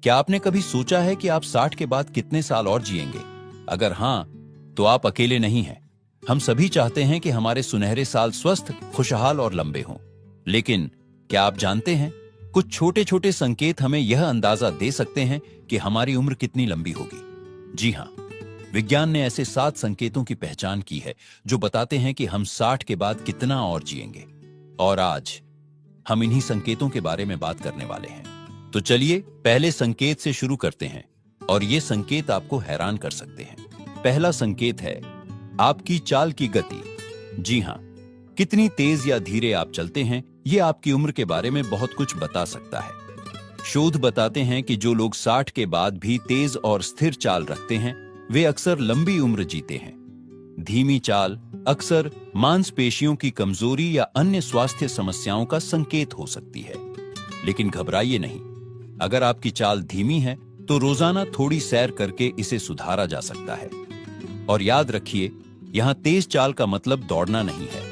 क्या आपने कभी सोचा है कि आप 60 के बाद कितने साल और जिएंगे? अगर हाँ, तो आप अकेले नहीं हैं। हम सभी चाहते हैं कि हमारे सुनहरे साल स्वस्थ, खुशहाल और लंबे हों। लेकिन क्या आप जानते हैं, कुछ छोटे छोटे संकेत हमें यह अंदाजा दे सकते हैं कि हमारी उम्र कितनी लंबी होगी। जी हाँ, विज्ञान ने ऐसे 7 संकेतों की पहचान की है जो बताते हैं कि हम 60 के बाद कितना और जिएंगे। और आज हम इन्हीं संकेतों के बारे में बात करने वाले हैं। तो चलिए पहले संकेत से शुरू करते हैं, और ये संकेत आपको हैरान कर सकते हैं। पहला संकेत है आपकी चाल की गति। जी हाँ, कितनी तेज या धीरे आप चलते हैं, ये आपकी उम्र के बारे में बहुत कुछ बता सकता है। शोध बताते हैं कि जो लोग 60 के बाद भी तेज और स्थिर चाल रखते हैं, वे अक्सर लंबी उम्र जीते हैं। धीमी चाल अक्सर मांसपेशियों की कमजोरी या अन्य स्वास्थ्य समस्याओं का संकेत हो सकती है। लेकिन घबराइए नहीं, अगर आपकी चाल धीमी है तो रोजाना थोड़ी सैर करके इसे सुधारा जा सकता है। और याद रखिए, यहां तेज चाल का मतलब दौड़ना नहीं है,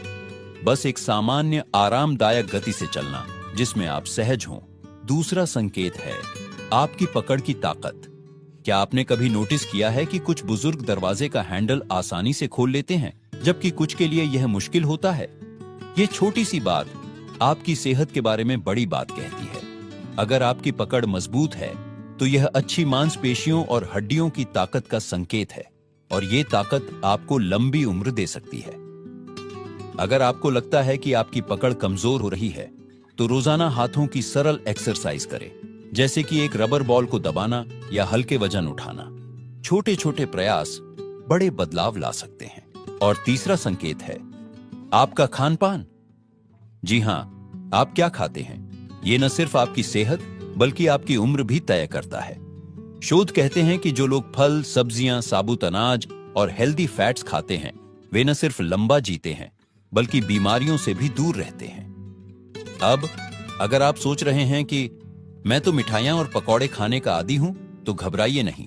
बस एक सामान्य आरामदायक गति से चलना जिसमें आप सहज हों। दूसरा संकेत है आपकी पकड़ की ताकत। क्या आपने कभी नोटिस किया है कि कुछ बुजुर्ग दरवाजे का हैंडल आसानी से खोल लेते हैं, जबकि कुछ के लिए यह मुश्किल होता है? यह छोटी सी बात आपकी सेहत के बारे में बड़ी बात कहती है। अगर आपकी पकड़ मजबूत है तो यह अच्छी मांसपेशियों और हड्डियों की ताकत का संकेत है, और यह ताकत आपको लंबी उम्र दे सकती है। अगर आपको लगता है कि आपकी पकड़ कमजोर हो रही है, तो रोजाना हाथों की सरल एक्सरसाइज करें, जैसे कि एक रबर बॉल को दबाना या हल्के वजन उठाना। छोटे छोटे प्रयास बड़े बदलाव ला सकते हैं। और तीसरा संकेत है आपका खान पान। जी हां, आप क्या खाते हैं, ये न सिर्फ आपकी सेहत बल्कि आपकी उम्र भी तय करता है। शोध कहते हैं कि जो लोग फल, सब्जियां, साबुत अनाज और हेल्दी फैट्स खाते हैं, वे न सिर्फ लंबा जीते हैं बल्कि बीमारियों से भी दूर रहते हैं। अब अगर आप सोच रहे हैं कि मैं तो मिठाइयां और पकौड़े खाने का आदी हूं, तो घबराइए नहीं।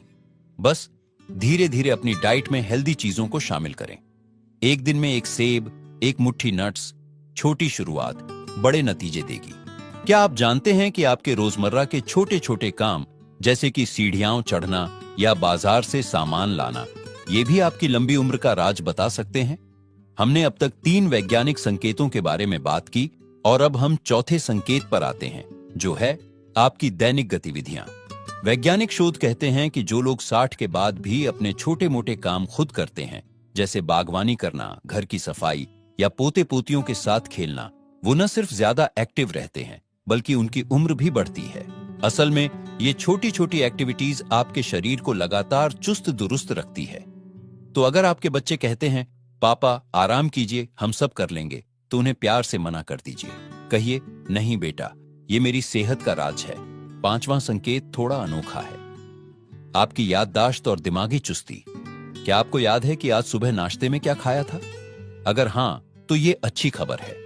बस धीरे धीरे अपनी डाइट में हेल्दी चीजों को शामिल करें। एक दिन में एक सेब, एक मुट्ठी नट्स, छोटी शुरुआत बड़े नतीजे देगी। क्या आप जानते हैं कि आपके रोजमर्रा के छोटे छोटे काम, जैसे कि सीढ़ियां चढ़ना या बाजार से सामान लाना, ये भी आपकी लंबी उम्र का राज बता सकते हैं? हमने अब तक 3 वैज्ञानिक संकेतों के बारे में बात की, और अब हम चौथे संकेत पर आते हैं, जो है आपकी दैनिक गतिविधियां। वैज्ञानिक शोध कहते हैं कि जो लोग 60 के बाद भी अपने छोटे मोटे काम खुद करते हैं, जैसे बागवानी करना, घर की सफाई या पोते पोतियों के साथ खेलना, वो न सिर्फ ज्यादा एक्टिव रहते हैं बल्कि उनकी उम्र भी बढ़ती है। असल में ये छोटी छोटी एक्टिविटीज आपके शरीर को लगातार चुस्त दुरुस्त रखती है। तो अगर आपके बच्चे कहते हैं पापा आराम कीजिए, हम सब कर लेंगे, तो उन्हें प्यार से मना कर दीजिए। कहिए नहीं बेटा, ये मेरी सेहत का राज है। 5वां संकेत थोड़ा अनोखा है आपकी याददाश्त और दिमागी चुस्ती। क्या आपको याद है कि आज सुबह नाश्ते में क्या खाया था? अगर हां, तो ये अच्छी खबर है।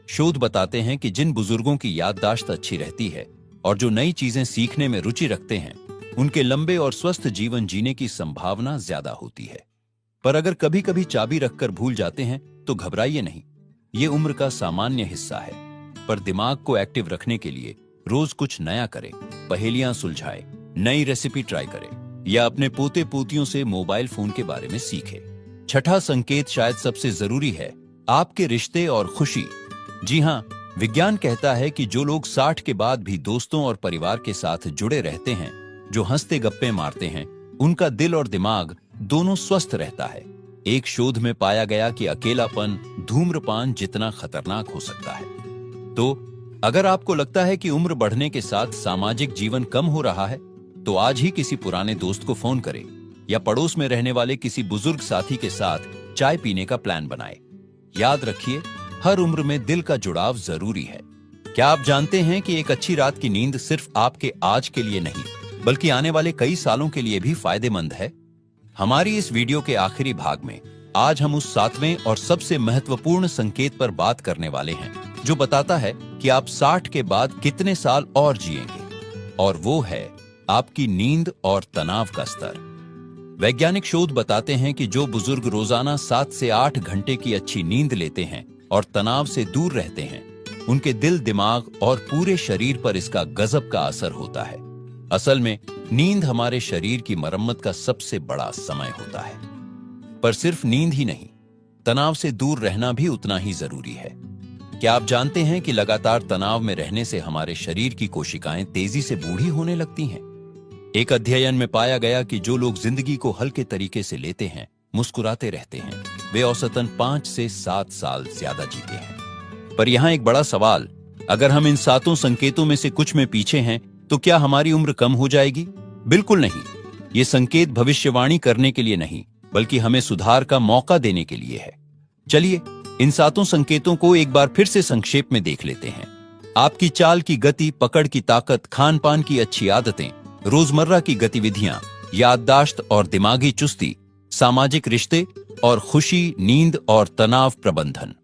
शोध बताते हैं कि जिन बुजुर्गों की याददाश्त अच्छी रहती है और जो नई चीजें सीखने में रुचि रखते हैं, उनके लंबे और स्वस्थ जीवन जीने की संभावना ज्यादा होती है। पर अगर कभी कभी चाबी रखकर भूल जाते हैं, तो घबराइए नहीं, ये उम्र का सामान्य हिस्सा है। पर दिमाग को एक्टिव रखने के लिए रोज कुछ नया करें, पहेलियां सुलझाएं, नई रेसिपी ट्राई करें या अपने पोते पोतियों से मोबाइल फोन के बारे में सीखें। छठा संकेत शायद सबसे जरूरी है, आपके रिश्ते और खुशी। जी हां, विज्ञान कहता है कि जो लोग 60 के बाद भी दोस्तों और परिवार के साथ जुड़े रहते हैं, जो हंसते गप्पे मारते हैं, उनका दिल और दिमाग दोनों स्वस्थ रहता है। एक शोध में पाया गया कि अकेलापन धूम्रपान जितना खतरनाक हो सकता है। तो अगर आपको लगता है कि उम्र बढ़ने के साथ सामाजिक जीवन कम हो रहा है, तो आज ही किसी पुराने दोस्त को फोन करें या पड़ोस में रहने वाले किसी बुजुर्ग साथी के साथ चाय पीने का प्लान बनाएं। याद रखिए, हर उम्र में दिल का जुड़ाव जरूरी है। क्या आप जानते हैं कि एक अच्छी रात की नींद सिर्फ आपके आज के लिए नहीं, बल्कि आने वाले कई सालों के लिए भी फायदेमंद है? हमारी इस वीडियो के आखिरी भाग में आज हम उस 7वें और सबसे महत्वपूर्ण संकेत पर बात करने वाले हैं, जो बताता है कि आप 60 के बाद कितने साल और जिएंगे, और वो है आपकी नींद और तनाव का स्तर। वैज्ञानिक शोध बताते हैं कि जो बुजुर्ग रोजाना 7 से 8 घंटे की अच्छी नींद लेते हैं और तनाव से दूर रहते हैं, उनके दिल, दिमाग और पूरे शरीर पर इसका गजब का असर होता है। असल में नींद हमारे शरीर की मरम्मत का सबसे बड़ा समय होता है। पर सिर्फ नींद ही नहीं, तनाव से दूर रहना भी उतना ही जरूरी है। क्या आप जानते हैं कि लगातार तनाव में रहने से हमारे शरीर की कोशिकाएं तेजी से बूढ़ी होने लगती हैं? एक अध्ययन में पाया गया कि जो लोग जिंदगी को हल्के तरीके से लेते हैं, मुस्कुराते रहते हैं, वे औसतन 5 से 7 साल ज्यादा जीते हैं। पर यहां एक बड़ा सवाल, अगर हम इन 7 संकेतों में से कुछ में पीछे हैं तो क्या हमारी उम्र कम हो जाएगी? बिल्कुल नहीं। ये संकेत भविष्यवाणी करने के लिए नहीं, बल्कि हमें सुधार का मौका देने के लिए है। चलिए इन 7 संकेतों को एक बार फिर से संक्षेप में देख लेते हैं। आपकी चाल की गति, पकड़ की ताकत, खान पान की अच्छी आदतें, रोजमर्रा की गतिविधियां, याददाश्त और दिमागी चुस्ती, सामाजिक रिश्ते और खुशी, नींद और तनाव प्रबंधन।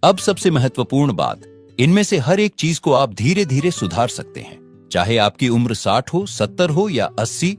अब सबसे महत्वपूर्ण बात, इनमें से हर एक चीज को आप धीरे धीरे सुधार सकते हैं। चाहे आपकी उम्र 60 हो, 70 हो या 80,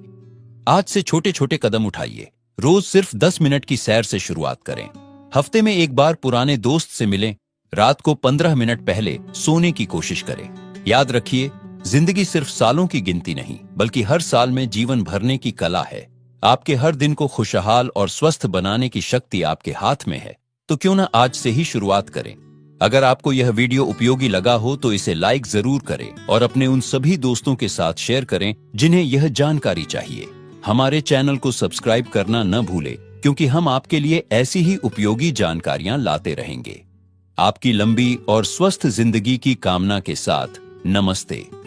आज से छोटे छोटे कदम उठाइए। रोज सिर्फ 10 मिनट की सैर से शुरुआत करें। हफ्ते में एक बार पुराने दोस्त से मिलें। रात को 15 मिनट पहले सोने की कोशिश करें। याद रखिए, जिंदगी सिर्फ सालों की गिनती नहीं, बल्कि हर साल में जीवन भरने की कला है। आपके हर दिन को खुशहाल और स्वस्थ बनाने की शक्ति आपके हाथ में है। तो क्यों ना आज से ही शुरुआत करें। अगर आपको यह वीडियो उपयोगी लगा हो तो इसे लाइक जरूर करें और अपने उन सभी दोस्तों के साथ शेयर करें जिन्हें यह जानकारी चाहिए। हमारे चैनल को सब्सक्राइब करना न भूलें, क्योंकि हम आपके लिए ऐसी ही उपयोगी जानकारियां लाते रहेंगे। आपकी लंबी और स्वस्थ जिंदगी की कामना के साथ, नमस्ते।